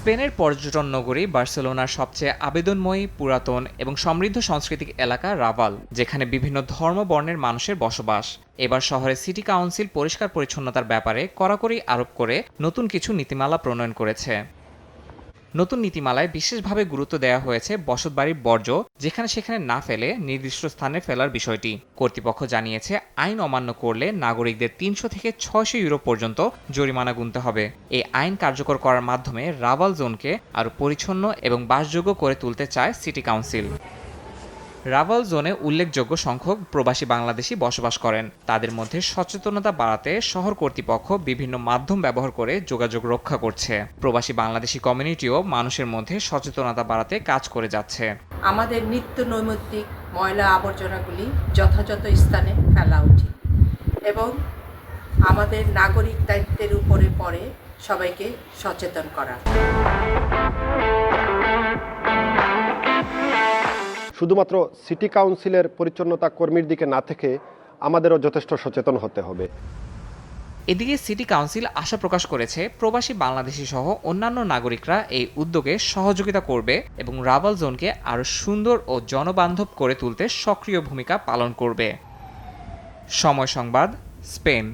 স্পেনের পর্যটন নগরী বার্সেলোনার সবচেয়ে আবেদনময়ী, পুরাতন এবং সমৃদ্ধ সাংস্কৃতিক এলাকা রাভাল, যেখানে বিভিন্ন ধর্ম বর্ণের মানুষের বসবাস। এবার শহরে সিটি কাউন্সিল পরিষ্কার পরিচ্ছন্নতার ব্যাপারে কড়াকড়ি আরোপ করে নতুন কিছু নীতিমালা প্রণয়ন করেছে। নতুন নীতিমালায় বিশেষভাবে গুরুত্ব দেওয়া হয়েছে বসতবাড়ির বর্জ্য যেখানে সেখানে না ফেলে নির্দিষ্ট স্থানে ফেলার বিষয়টি। কর্তৃপক্ষ জানিয়েছে, আইন অমান্য করলে নাগরিকদের ৩০০ থেকে ৬০০ ইউরো পর্যন্ত জরিমানা গুনতে হবে। এই আইন কার্যকর করার মাধ্যমে রাভাল জোনকে আরও পরিচ্ছন্ন এবং বাসযোগ্য করে তুলতে চায় সিটি কাউন্সিল। রাভাল জোনে উল্লেখযোগ্য সংখ্যক প্রবাসী বাংলাদেশি বসবাস করেন। তাদের মধ্যে সচেতনতা বাড়াতে শহর কর্তৃপক্ষ বিভিন্ন মাধ্যম ব্যবহার করে যোগাযোগ রক্ষা করছে। প্রবাসী বাংলাদেশি কমিউনিটিও মানুষের মধ্যে সচেতনতা বাড়াতে কাজ করে যাচ্ছে। আমাদের নিত্য নৈমিত্তিক ময়লা আবর্জনাগুলি যথাযথ স্থানে ফেলা উচিত এবং আমাদের নাগরিক দায়িত্বের উপরে পড়ে সবাইকে সচেতন করা। শুধুমাত্র সিটি কাউন্সিলের পরিচ্ছন্নতা কর্মীর দিকে না থেকে আমাদেরও যথেষ্ট সচেতন হতে হবে। এদিকে সিটি কাউন্সিল আশা প্রকাশ করেছে, প্রবাসী বাংলাদেশি সহ অন্যান্য নাগরিকরা এই উদ্যোগে সহযোগিতা করবে এবং রাভাল জোনকে আরও সুন্দর ও জনবান্ধব করে তুলতে সক্রিয় ভূমিকা পালন করবে। সময় সংবাদ, স্পেন।